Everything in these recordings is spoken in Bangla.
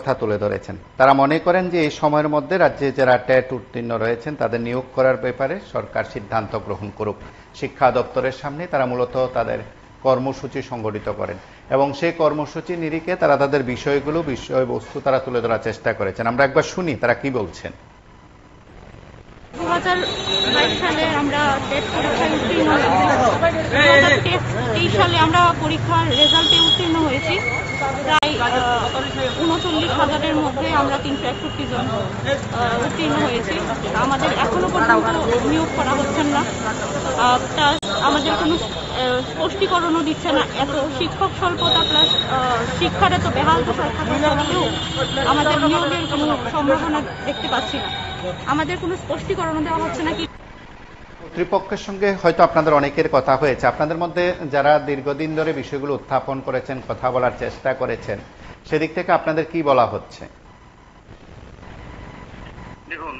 কথা তুলে ধরেছেন। তারা মনে করেন যে এই সময়ের মধ্যে রাজ্যে যারা টেট উত্তীর্ণ রয়েছেন তাদের নিয়োগ করার ব্যাপারে সরকার সিদ্ধান্ত গ্রহণ করুক। শিক্ষা দপ্তরের সামনে তারা মূলত তাদের কর্মসূচি সংগঠিত করেন এবং সেই কর্মসূচি নিরিখে তারা তাদের বিষয়বস্তু তারা তুলে ধরার চেষ্টা করেছেন। আমরা একবার শুনি তারা কি বলছেন। 2022 সালে আমরা টেট পরীক্ষায় উত্তীর্ণ হয়েছি। 2023 সালে আমরা পরীক্ষার রেজাল্টে উত্তীর্ণ হয়েছি। প্রায় 39,000-এর মধ্যে আমরা 361 জন উত্তীর্ণ হয়েছি। আমাদের এখনো পর্যন্ত নিয়োগ করা হচ্ছে না। আমাদের কোনো স্পষ্টীকরণও দিচ্ছে না। এত শিক্ষক স্বল্পতা প্লাস শিক্ষার এত বেহাল দশা থাকা সত্ত্বেও আমাদের নিয়োগের কোনো সম্ভাবনা দেখতে পাচ্ছি না। আমাদের কোনো স্পষ্টীকরণ দেওয়া হচ্ছে না। কি কর্তৃপক্ষের সঙ্গে হয়তো আপনাদের অনেকের কথা হয়েছে, আপনাদের মধ্যে যারা দীর্ঘদিন ধরে বিষয়গুলো উত্থাপন করেছেন, কথা বলার চেষ্টা করেছেন, সেদিক থেকে আপনাদের কি বলা হচ্ছে? দেখুন,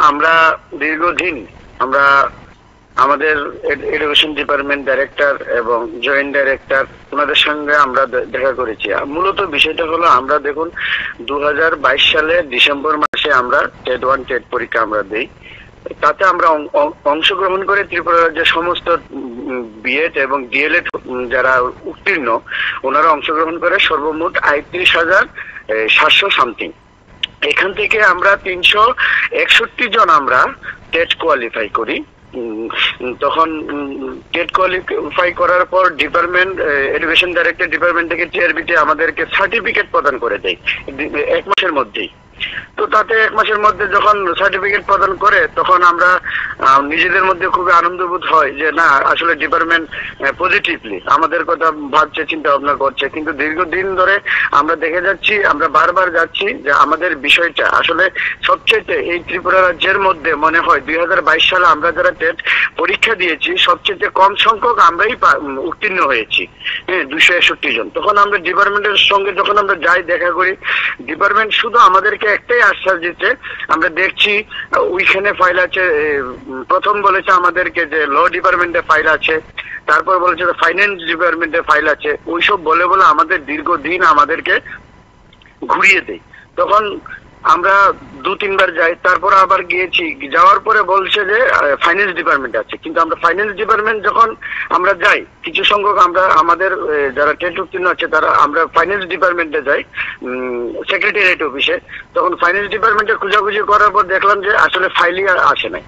আমরা দীর্ঘদিন আমাদের এডুকেশন ডিপার্টমেন্ট ডাইরেক্টর এবং জয়েন্ট ডাইরেক্টর ওনাদের সঙ্গে আমরা দেখা করেছি। মূলত বিষয়টা হলো, আমরা দেখুন 2022 সালে ডিসেম্বর মাসে আমরা টেট 1 টেট পরীক্ষা আমরা দেই। তাতে আমরা অংশগ্রহণ করে ত্রিপুরা রাজ্যের সমস্ত বিএড এবং ডিএলএড যারা উত্তীর্ণ ওনারা অংশগ্রহণ করে সর্বমোট 38,700 সামথিং। এখান থেকে আমরা 361 জন আমরা টেট কোয়ালিফাই করি। তখন টেট কোয়ালিফাই করার পর ডিপার্টমেন্ট এডুকেশন ডাইরেক্টর ডিপার্টমেন্ট থেকে টিআরবিতে আমাদেরকে সার্টিফিকেট প্রদান করে দেয় 1 মাসের মধ্যেই। তো তাতে 1 মাসের মধ্যে যখন সার্টিফিকেট প্রদান করে তখন আমরা নিজেদের মধ্যে খুবই আনন্দবোধ হয় যে না, আসলে ডিপার্টমেন্ট পজিটিভলি আমাদের কথা ভাবছে, চিন্তা ভাবনা করছে। কিন্তু দীর্ঘদিন ধরে আমরা দেখে যাচ্ছি, আমরা বারবার যাচ্ছি যে আমাদের বিষয়টা আসলে সবচেয়ে এই ত্রিপুরা রাজ্যের মধ্যে মনে হয় 2022 সালে আমরা যারা টেট পরীক্ষা দিয়েছি সবচেয়ে কম সংখ্যক আমরাই উত্তীর্ণ হয়েছি, 261 জন। তখন আমরা ডিপার্টমেন্টের সঙ্গে যখন আমরা যাই দেখা করি, ডিপার্টমেন্ট শুধু আমাদেরকে একটাই আশ্বাস দিচ্ছে, আমরা দেখছি ওইখানে ফাইল আছে। প্রথম বলেছে আমাদেরকে যে ল ডিপার্টমেন্টে ফাইল আছে, তারপর বলেছে ফাইন্যান্স ডিপার্টমেন্টে ফাইল আছে। ওইসব বলে বলে আমাদের দীর্ঘদিন আমাদেরকে ঘুরিয়ে দেয়। তখন আমরা 2-3 বার যাই, তারপর আবার গিয়েছি, যাওয়ার পরে বলছে যে ফাইন্যান্স ডিপার্টমেন্ট আছে। কিন্তু আমরা ফাইন্যান্স ডিপার্টমেন্ট যখন আমরা যাই, কিছু সংখ্যক আমরা আমাদের যারা টেট উত্তীর্ণ আছে তারা আমরা ফাইন্যান্স ডিপার্টমেন্টে যাই সেক্রেটারিয়েট অফিসে। তখন ফাইন্যান্স ডিপার্টমেন্টে খোঁজাখুঁজি করার পর দেখলাম যে আসলে ফাইলই আসে নাই।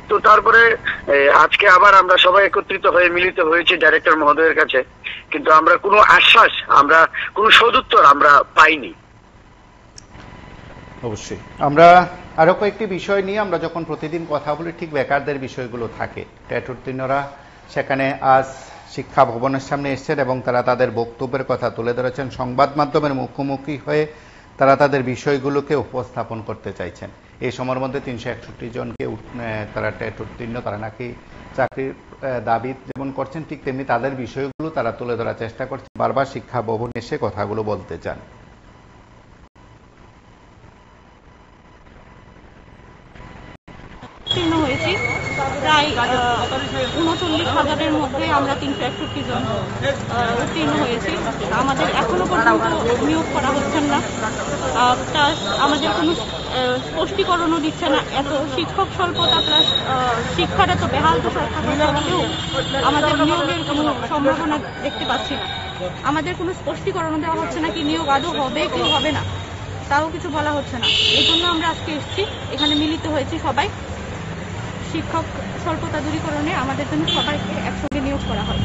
তো তারপরে আজকে আবার আমরা সবাই একত্রিত হয়ে মিলিত হয়েছি ডাইরেক্টর মহোদয়ের কাছে, কিন্তু আমরা কোনো আশ্বাস, আমরা কোনো সদুত্তর আমরা পাইনি। অবশ্যই আমরা আরো কয়েকটি বিষয় নিয়ে আমরা যখন প্রতিদিন কথা বলি, ঠিক বেকারদের বিষয়গুলো থাকে। টেট উত্তীর্ণরা সেখানে আজ শিক্ষা ভবনের সামনে এসেছেন এবং তারা তাদের বক্তব্যের কথা তুলে ধরেছেন। সংবাদ মাধ্যমের মুখোমুখি হয়ে তারা তাদের বিষয়গুলোকে উপস্থাপন করতে চাইছেন। এই সময়ের মধ্যে 361 জনকে তারা টেট উত্তীর্ণ, তারা নাকি চাকরির দাবি যেমন করছেন, ঠিক তেমনি তাদের বিষয়গুলো তারা তুলে ধরার চেষ্টা করছেন। বারবার শিক্ষা ভবনে এসে কথাগুলো বলতে চান। উত্তীর্ণ হয়েছি প্রায় 39,000-এর মধ্যে আমরা 361 জন উত্তীর্ণ হয়েছি। আমাদের এখনো পর্যন্ত নিয়োগ করা হচ্ছে না। আমাদের কোনো স্পষ্টীকরণও দিচ্ছে না। এত শিক্ষক স্বল্পতা প্লাস শিক্ষার এত বেহাল দশা থাকা সত্ত্বেও আমাদের নিয়োগের কোনো সম্ভাবনা দেখতে পাচ্ছি না। আমাদের কোনো স্পষ্টীকরণও দেওয়া হচ্ছে না। কি নিয়োগ আদৌ হবে কি হবে না তাও কিছু বলা হচ্ছে না। এই জন্য আমরা আজকে এসেছি, এখানে মিলিত হয়েছি সবাই। শিক্ষক স্বল্পতা দূরীকরণে আমাদের জন্য সবাইকে একসঙ্গে নিয়োগ করা হয়।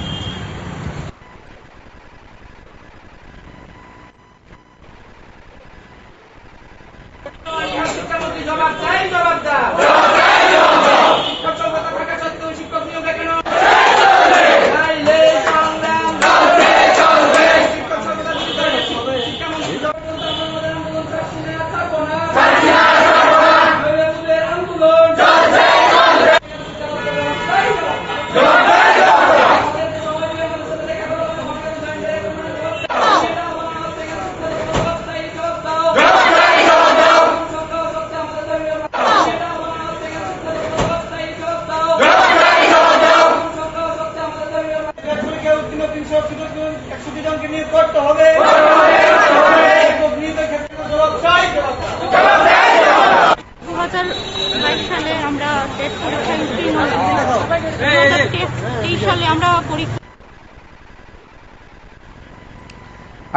জনকে নিয়োগ করতে হবে।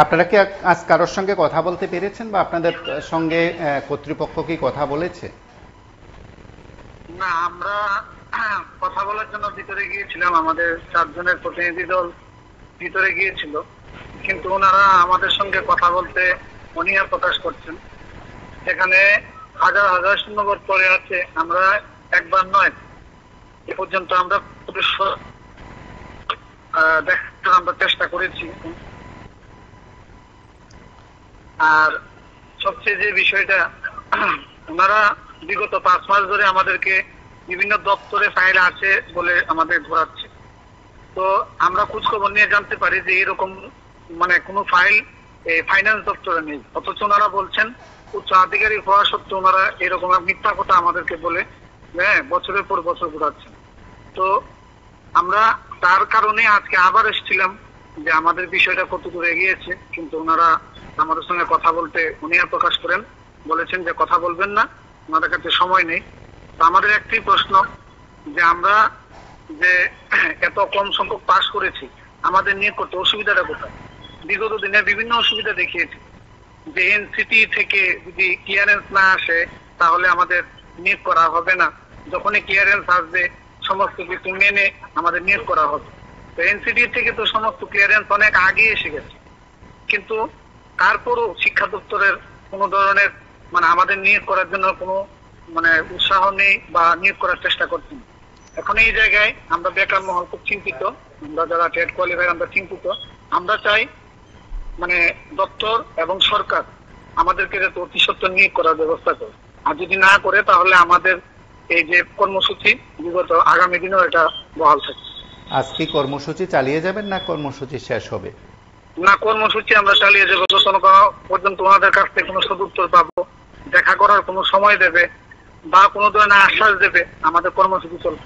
আপনারা কি আজ কারোর সঙ্গে কথা বলতে পেরেছেন বা আপনাদের সঙ্গে কর্তৃপক্ষ কি কথা বলেছে? না, আমরা কথা বলার জন্য ভিতরে গিয়েছিলাম, আমাদের 4 জনের প্রতিনিধি দল ভিতরে গিয়েছিল, কিন্তু ওনারা আমাদের সঙ্গে কথা বলতে অনীহা প্রকাশ করছেন। এখানে হাজার হাজার শূন্যপদ পড়ে আছে, আমরা একবার নয় এ পর্যন্ত আমরা দেখার আমরা চেষ্টা করেছি। আর সবচেয়ে যে বিষয়টা, ওনারা বিগত 5 মাস ধরে আমাদেরকে বিভিন্ন দপ্তরে ফাইল আছে বলে আমাদের ঘোরাচ্ছে। তো আমরা খোঁজখবর নিয়ে জানতে পারি যে এরকম মানে কোনো ফাইল ফাইন্যান্স দপ্তরে নেই, অথচ ওনারা বলছেন উচ্চ আধিকারিক হওয়া সত্ত্বেও ওনারা এরকম মিথ্যা কথা আমাদেরকে বলে বছরের পর বছর ঘোরাচ্ছেন। তো আমরা তার কারণে আজকে আবার এসেছিলাম যে আমাদের বিষয়টা কত দূরে এগিয়েছে, কিন্তু ওনারা আমাদের সঙ্গে কথা বলতে অনীহা প্রকাশ করেন, বলেছেন যে কথা বলবেন না, ওনাদের কাছে সময় নেই। তো আমাদের একটি প্রশ্ন যে আমরা যে এত কম সংখ্যক পাস করেছি, আমাদের নিয়ে কত অসুবিধাটা কোথায়? বিগত দিনে বিভিন্ন অসুবিধা দেখিয়েছি যে এনসিটি থেকে যদি ক্লিয়ারেন্স না আসে তাহলে আমাদের নিয়োগ করা হবে না, যখনই ক্লিয়ারেন্স আসবে সমস্ত কিছু মেনে আমাদের নিয়োগ করা হবে। তো এনসিটি থেকে তো সমস্ত ক্লিয়ারেন্স অনেক আগে এসে গেছে, কিন্তু তারপরও শিক্ষা দপ্তরের কোনো ধরনের মানে আমাদের নিয়োগ করার জন্য কোনো মানে উৎসাহ নেই বা নিয়োগ করার চেষ্টা করছি না। এখন এই জায়গায় আমরা বেকার মহল খুব চিন্তিত, আমরা যারা টেট কোয়ালিফাই আমরা চিন্তিত। আমরা চাই মানে দপ্তর এবং সরকার আমাদেরকে যাতে অতি সত্বর নিয়োগ করার ব্যবস্থা করে, আর যদি না করে তাহলে আমাদের এই যে কর্মসূচি বিগত আগামী দিনেও এটা বহাল থাকবে। আজ কি কর্মসূচি চালিয়ে যাবেন না কর্মসূচি শেষ হবে? না, কর্মসূচি আমরা চালিয়ে যাবো যতক্ষণ পর্যন্ত ওনাদের কাছ থেকে কোনো সদুত্তর পাবো, দেখা করার কোনো সময় দেবে বা কোনো ধরনের আশ্বাস দেবে, আমাদের কর্মসূচি চলবে।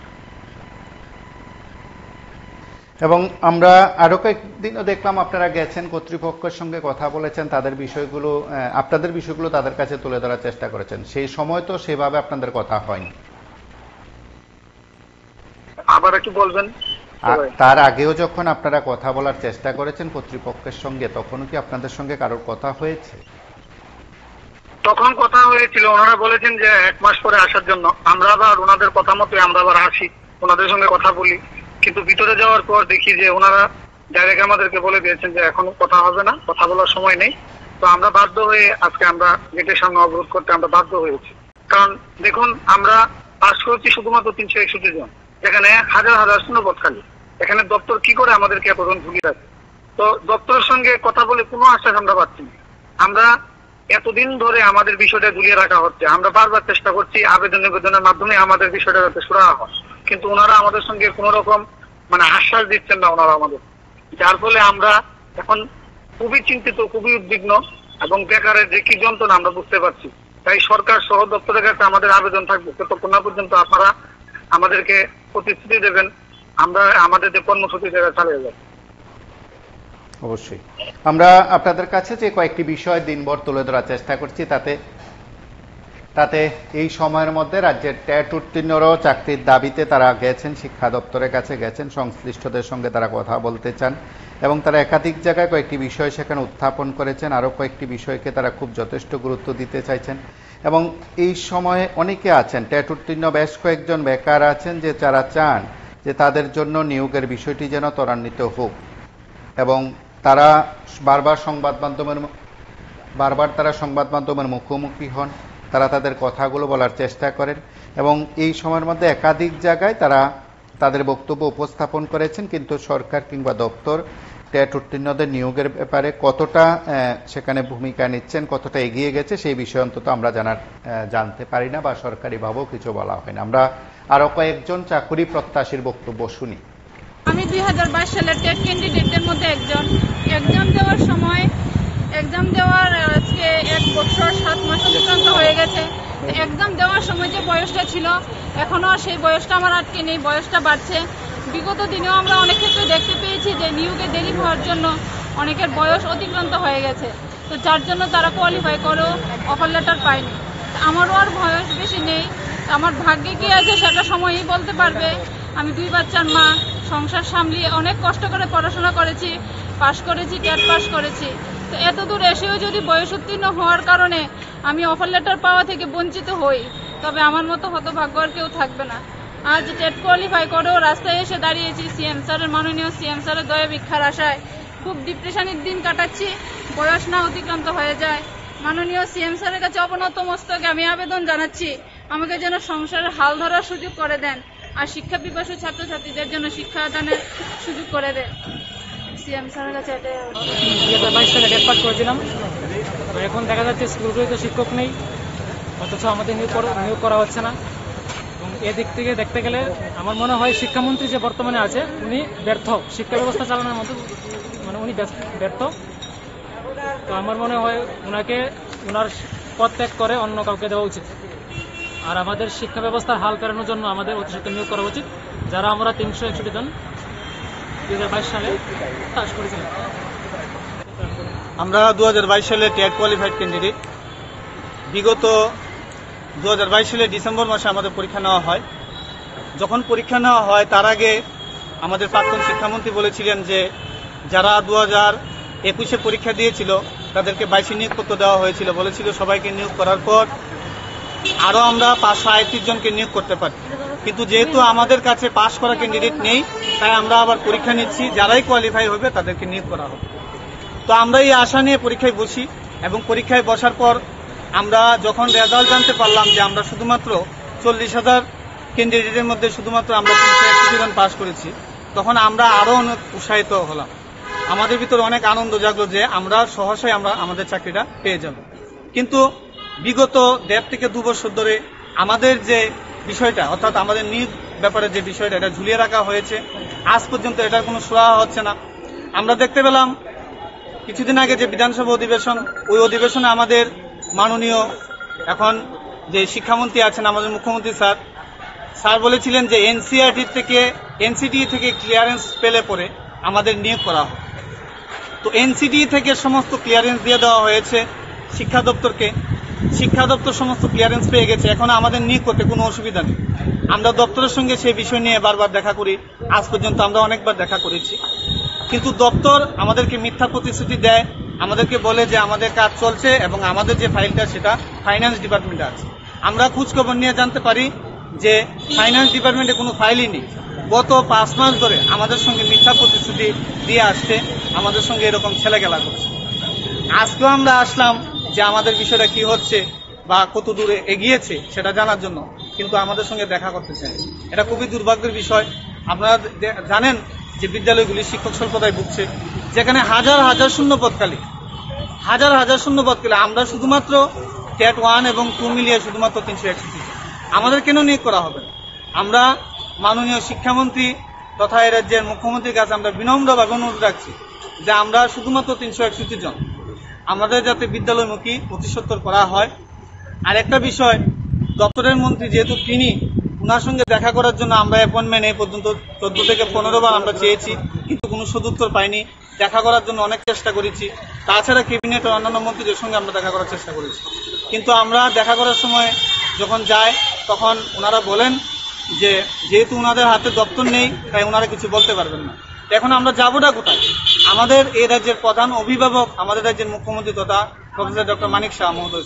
এবং আমরা আরো কয়েকদিনও দেখলাম আপনারা গেছেন, কর্তৃপক্ষের সঙ্গে কথা বলেছেন, তাদের বিষয়গুলো আপনাদের বিষয়গুলো তাদের কাছে তুলে ধরার চেষ্টা করেছেন, সেই সময় তো সেভাবে আপনাদের কথা হয়নি। আবার একটু বলবেন? তার আগেও যখন আপনারা কথা বলার চেষ্টা করেছেন কর্তৃপক্ষের সঙ্গে, তখনও কি আপনাদের সঙ্গে কারোর কথা হয়েছে? তখন কথা হয়েছিল, ওনারা বলেছেন যে 1 মাস পরে আসার জন্য। আমরা আবার ওনাদের কথা মতো আমরা আবার আসি, ওনাদের সঙ্গে কথা বলি, কিন্তু ভিতরে যাওয়ার পর দেখি যে ওনারা ডাইরেক্ট আমাদেরকে বলে দিয়েছেন যে এখন কথা হবে না, কথা বলার সময় নেই। তো আমরা বাধ্য হয়ে আজকে আমরা গেটের সামনে অবরোধ করতে আমরা বাধ্য হয়েছি। কারণ দেখুন, আমরা পাস করেছি শুধুমাত্র 361 জন, যেখানে হাজার হাজার শূন্যপদ খালি। এখানে দপ্তর কি করে আমাদেরকে এতজন ঝুলিয়ে রাখে? তো দপ্তরের সঙ্গে কথা বলে কোনো আশ্বাস আমরা পাচ্ছি না। আমরা এতদিন ধরে আমাদের বিষয়টা ঝুলিয়ে রাখা হচ্ছে, আমরা বারবার চেষ্টা করছি আবেদন নিবেদনের মাধ্যমে আমাদের বিষয়টা যাতে সুরাহা হয়, কিন্তু ওনারা আমাদের সঙ্গে কোন রকম মানে আশ্বাস দিচ্ছেন না ওনারা আমাদের, যার ফলে আমরা এখন খুবই চিন্তিত, খুবই উদ্বিগ্ন এবং বেকারের যে কি যন্ত্রণা আমরা বুঝতে পারছি। তাই সরকার সহ দপ্তরের কাছে আমাদের আবেদন থাকবে, ততক্ষণ না পর্যন্ত আপনারা আমাদেরকে প্রতিশ্রুতি দেবেন আমরা আমাদের যে কর্মসূচি সেটা চালিয়ে যাব। অবশ্যই আমরা আপনাদের কাছে যে কয়েকটি বিষয় দিনভর তুলে ধরার চেষ্টা করছি, তাতে এই সময়ের মধ্যে রাজ্যের ট্যাট উত্তীর্ণরাও চাকরির দাবিতে তারা গেছেন, শিক্ষা দপ্তরের কাছে গেছেন, সংশ্লিষ্টদের সঙ্গে তারা কথা বলতে চান এবং তারা একাধিক জায়গায় কয়েকটি বিষয় সেখানে উত্থাপন করেছেন, আরও কয়েকটি বিষয়কে তারা খুব যথেষ্ট গুরুত্ব দিতে চাইছেন। এবং এই সময়ে অনেকে আছেন ট্যাট উত্তীর্ণ বেশ কয়েকজন বেকার আছেন যে যারা চান যে তাদের জন্য নিয়োগের বিষয়টি যেন ত্বরান্বিত হোক, এবং তারা বারবার সংবাদ মাধ্যমের মুখোমুখি হন, তারা তাদের কথাগুলো বলার চেষ্টা করেন এবং এই সময়ের মধ্যে একাধিক জায়গায় তারা তাদের বক্তব্য উপস্থাপন করেছেন, কিন্তু সরকার কিংবা দপ্তর ট্যাট উত্তীর্ণদের নিয়োগের ব্যাপারে কতটা সেখানে ভূমিকা নিচ্ছেন, কতটা এগিয়ে গেছে সেই বিষয়ে অন্তত আমরা জানতে পারি না বা সরকারিভাবেও কিছু বলা হয় না। আমরা আরো কয়েকজন চাকুরি প্রত্যাশীর বক্তব্য শুনি। আমি 2022 সালের টেট ক্যান্ডিডেটদের মধ্যে একজন। এক্সাম দেওয়ার সময় এক্সাম দেওয়ার আজকে 1 বছর 7 মাস অতিক্রান্ত হয়ে গেছে। এক্সাম দেওয়ার সময় যে বয়সটা ছিল এখনো সেই বয়সটা আমার আটকে নেই, বয়সটা বাড়ছে। বিগত দিনেও আমরা অনেক ক্ষেত্রে দেখতে পেয়েছি যে নিয়োগে দেরি হওয়ার জন্য অনেকের বয়স অতিক্রান্ত হয়ে গেছে, তো যার জন্য তারা কোয়ালিফাই করেও অফার লেটার পায়নি। আমারও আর বয়স বেশি নেই, আমার ভাগ্যে কি আছে সেটা সময়ই বলতে পারবে। আমি 2 বাচ্চার মা, সংসার সামলিয়ে অনেক কষ্ট করে পড়াশোনা করেছি, পাশ করেছি, টেট পাস করেছি। তো এত দূর এসেও যদি বয়সোত্তীর্ণ হওয়ার কারণে আমি অফার লেটার পাওয়া থেকে বঞ্চিত হই, তবে আমার মতো হতভাগ্য আর কেউ থাকবে না। আজ টেট কোয়ালিফাই করেও রাস্তায় এসে দাঁড়িয়েছি সিএম স্যারের, মাননীয় সিএম স্যারের দয়া ভিক্ষার আশায়। খুব ডিপ্রেশনের দিন কাটাচ্ছি, বয়স না অতিক্রান্ত হয়ে যায়। মাননীয় সিএম স্যারের কাছে অবনত মস্তকে আমি আবেদন জানাচ্ছি, আমাকে যেন সংসারের হাল ধরার সুযোগ করে দেন, আর শিক্ষা পিপাসু ছাত্রছাত্রীদের জন্য শিক্ষাদানের সুযোগ করে দেন। সিএম স্যারের কাছে এটাই 2022 সালে টেট পাস করেছিলাম। তো এখন দেখা যাচ্ছে স্কুলগুলোতে শিক্ষক নেই, অথচ আমাদের নিয়োগ করা হচ্ছে না। এবং এদিক থেকে দেখতে গেলে আমার মনে হয় শিক্ষামন্ত্রী যে বর্তমানে আছে উনি ব্যর্থ, শিক্ষা ব্যবস্থা চালানোর মতো উনি ব্যর্থ। তো আমার মনে হয় ওনার পদ ত্যাগ করে অন্য কাউকে দেওয়া উচিত। আর আমাদের শিক্ষা ব্যবস্থার হাল ফেরানোর জন্য আমাদের অতি সত্ত্বর নিয়োগ করা উচিত, যারা আমরা 361 জন 2022 সালে পাস করেছিলাম। আমরা 2022 সালে টেট কোয়ালিফাইড ক্যান্ডিডেট। বিগত 2022 সালে ডিসেম্বর মাসে আমাদের পরীক্ষা নেওয়া হয়। যখন পরীক্ষা নেওয়া হয় তার আগে আমাদের প্রাক্তন শিক্ষামন্ত্রী বলেছিলেন যে যারা 2021-এ পরীক্ষা দিয়েছিল তাদেরকে 22 নিয়োগপত্র দেওয়া হয়েছিল, বলেছিল সবাইকে নিয়োগ করার পর আরো আমরা 538 জনকে নিয়োগ করতে পারি। কিন্তু যেহেতু আমাদের কাছে পাস করা ক্যান্ডিডেট নেই, তাই আমরা আবার পরীক্ষা নিচ্ছি, যারাই কোয়ালিফাই হবে তাদেরকে নিয়োগ করা হবে। তো আমরা এই আশা নিয়ে পরীক্ষায় বসি এবং পরীক্ষায় বসার পর আমরা যখন রেজাল্ট জানতে পারলাম যে আমরা শুধুমাত্র 40,000 ক্যান্ডিডেটের মধ্যে শুধুমাত্র আমরা 361 জন পাস করেছি, তখন আমরা আরো অনেক উৎসাহিত হলাম। আমাদের ভিতরে অনেক আনন্দ জাগলো যে আমরা সহসাই আমাদের চাকরিটা পেয়ে যাব। কিন্তু বিগত 1.5 থেকে 2 বছর ধরে আমাদের যে বিষয়টা, অর্থাৎ আমাদের নিয়োগ ব্যাপারে যে বিষয়টা, এটা ঝুলিয়ে রাখা হয়েছে। আজ পর্যন্ত এটার কোনো সুরাহা হচ্ছে না। আমরা দেখতে পেলাম কিছুদিন আগে যে বিধানসভা অধিবেশন, ওই অধিবেশনে আমাদের মাননীয় এখন যে শিক্ষামন্ত্রী আছেন, আমাদের মুখ্যমন্ত্রী স্যার বলেছিলেন যে এনসিটি থেকে ক্লিয়ারেন্স পেলে পরে আমাদের নিয়োগ করা হয়। তো এনসিটি থেকে সমস্ত ক্লিয়ারেন্স দিয়ে দেওয়া হয়েছে শিক্ষা দপ্তরকে। শিক্ষা দপ্তর সমস্ত ক্লিয়ারেন্স পেয়ে গেছে, এখন আমাদের নিয়োগ করতে কোনো অসুবিধা নেই। আমরা দপ্তরের সঙ্গে সেই বিষয় নিয়ে বারবার দেখা করি, আজ পর্যন্ত আমরা অনেকবার দেখা করেছি। কিন্তু দপ্তর আমাদেরকে মিথ্যা প্রতিশ্রুতি দেয়, আমাদেরকে বলে যে আমাদের কাজ চলছে এবং আমাদের যে ফাইলটা সেটা ফাইন্যান্স ডিপার্টমেন্টে আছে। আমরা খোঁজখবর নিয়ে জানতে পারি যে ফাইন্যান্স ডিপার্টমেন্টে কোনো ফাইলই নেই। গত 5 মাস ধরে আমাদের সঙ্গে মিথ্যা প্রতিশ্রুতি দিয়ে আসছে, আমাদের সঙ্গে এরকম ছেলেখেলা করছে। আজকেও আমরা আসলাম যে আমাদের বিষয়টা কি হচ্ছে বা কত দূরে এগিয়েছে সেটা জানার জন্য, কিন্তু আমাদের সঙ্গে দেখা করতে চাই। এটা খুবই দুর্ভাগ্যের বিষয়। আপনারা জানেন যে বিদ্যালয়গুলি শিক্ষক স্বল্পতায় ভুগছে, যেখানে হাজার হাজার শূন্যপদ খালি, আমরা শুধুমাত্র টেট 1 এবং 2 মিলিয়ে শুধুমাত্র 361। আমাদের কেন নিয়োগ করা হবে? আমরা মাননীয় শিক্ষামন্ত্রী তথা এ রাজ্যের মুখ্যমন্ত্রীর কাছে আমরা বিনম্রভাবে অনুরোধ রাখছি যে আমরা শুধুমাত্র 361 জন, আমাদের যাতে বিদ্যালয়মুখী প্রতিষ্ঠা করা হয়। আর একটা বিষয়, দপ্তরের মন্ত্রী যেহেতু তিনি, ওনার সঙ্গে দেখা করার জন্য আমরা অ্যাপয়েন্টমেন্ট এই পর্যন্ত 14 থেকে 15 বার আমরা চেয়েছি, কিন্তু কোনো সদুত্তর পাইনি। দেখা করার জন্য অনেক চেষ্টা করেছি, তাছাড়া ক্যাবিনেট ও অন্যান্য মন্ত্রীদের সঙ্গে আমরা দেখা করার চেষ্টা করেছি। কিন্তু আমরা দেখা করার সময় যখন যাই তখন ওনারা বলেন যে যেহেতু ওনাদের হাতে দপ্তর নেই তাই ওনারা কিছু বলতে পারবেন না। এখন আমরা যাবোটা কোথায়? আমাদের এই রাজ্যের প্রধান অভিভাবক আমাদের রাজ্যের মুখ্যমন্ত্রী তথা প্রফেসর ডক্টর মানিক শাহ মহোদয়,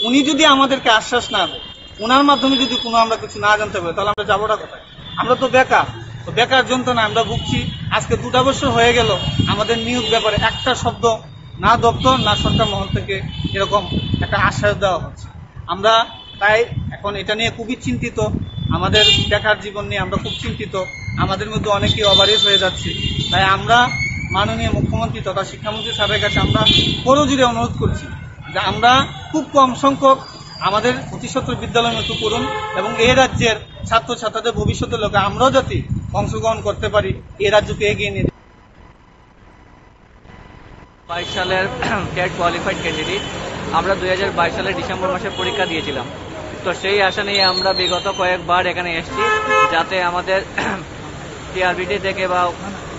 উনি যদি আমাদেরকে আশ্বাস না দেন, ওনার মাধ্যমে যদি কোনো আমরা কিছু না জানতে পারি, তাহলে আমরা যাবোটা কোথায়? আমরা তো বেকার যন্ত্রণা আমরা ভুগছি। আজকে 2টা বছর হয়ে গেল আমাদের নিয়োগ ব্যাপারে একটা শব্দ না দপ্তর না সরকার মহল থেকে এরকম একটা আশ্বাস দেওয়া হচ্ছে। আমরা তাই এখন এটা নিয়ে খুবই চিন্তিত, আমাদের বেকার জীবন নিয়ে আমরা খুব চিন্তিত। আমাদের মধ্যে অনেকেই ওভারএজ হয়ে যাচ্ছে। তাই আমরা মাননীয় মুখ্যমন্ত্রী তথা শিক্ষামন্ত্রী স্যারের কাছে আমরা করজোড়ে অনুরোধ করছি যে আমরা খুব কম সংখ্যক আমাদের প্রতিষ্ঠাত্র বিদ্যালয় মতো করুন এবং এই রাজ্যের ছাত্রছাত্রীদের ভবিষ্যতের লোকে আমরাও যাতে অংশগ্রহণ করতে পারি, এই রাজ্যকে এগিয়ে নিয়ে। 22 সালের টেট কোয়ালিফাইড ক্যান্ডিডেট। আমরা 2022 সালের ডিসেম্বর মাসে পরীক্ষা দিয়েছিলাম। তো সেই আশা নিয়ে আমরা বিগত কয়েকবার এখানে এসেছি যাতে আমাদের টিআরবিটি থেকে বা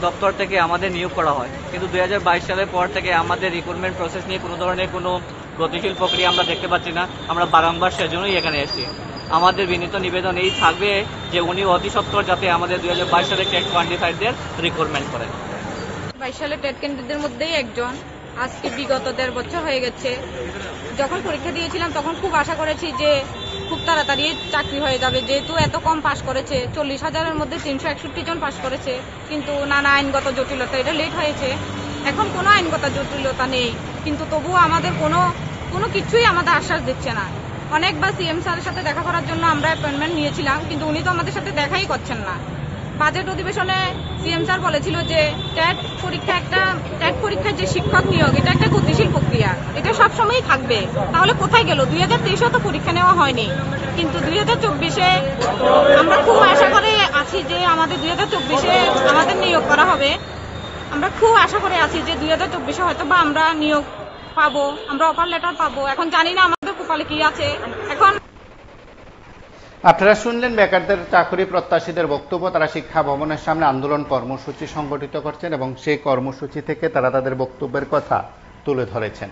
দপ্তর থেকে আমাদের নিয়োগ করা হয়। কিন্তু 2022 সালের পর থেকে আমাদের রিক্রুটমেন্ট প্রসেস নিয়ে কোনো ধরনের কোনো গতিশীল প্রক্রিয়া আমরা দেখতে পাচ্ছি না। আমরা বারংবার সেজন্যই এখানে এসেছি। আমাদের বিনীত নিবেদন এই থাকবে যে উনি অতি সত্বর যাতে আমাদের 2022 সালে টেট কোয়ালিফাইডদের রিক্রুটমেন্ট করেন। 22 সালে টেট ক্যান্ডিডেটদের মধ্যেই একজন, আজকে বিগত 1.5 বছর হয়ে গেছে। যখন পরীক্ষা দিয়েছিলাম তখন খুব আশা করেছি যে খুব তাড়াতাড়ি চাকরি হয়ে যাবে, যেহেতু এত কম পাশ করেছে, 40,000-এর মধ্যে 361 জন পাশ করেছে। কিন্তু নানা আইনগত জটিলতা এটা লেট হয়েছে। এখন কোনো আইনগত জটিলতা নেই, কিন্তু তবুও আমাদের কোনো কিছুই আমাদের আশ্বাস দিচ্ছে না। অনেকবার সিএম স্যারের সাথে দেখা করার জন্য আমরা অ্যাপয়েন্টমেন্ট নিয়েছিলাম, কিন্তু উনি তো আমাদের সাথে দেখাই করছেন না। বাজেট অধিবেশনে সিএম স্যার বলেছিল যে ট্যাট পরীক্ষায় যে শিক্ষক নিয়োগ এটা একটা গতিশীল প্রক্রিয়া, এটা সবসময়ই থাকবে। তাহলে কোথায় গেল? 2023-এও তো পরীক্ষা নেওয়া হয়নি, কিন্তু 2024-এ আমরা খুব আশা করে আছি যে আমাদের 2024-এ আমাদের নিয়োগ করা হবে। আমরা খুব আশা করে আছি যে 2024-এ হয়তো বা আমরা নিয়োগ পাবো, আমরা অফার লেটার পাবো। এখন জানি না আমাদের কপালে কি আছে। এখন আপনারা শুনলেন বেকারদের চাকরি প্রত্যাশীদের বক্তব্য। তারা শিক্ষা ভবনের সামনে আন্দোলন কর্মসূচি সংগঠিত করছেন এবং সেই কর্মসূচি থেকে তারা তাদের বক্তব্যের কথা তুলে ধরেছেন।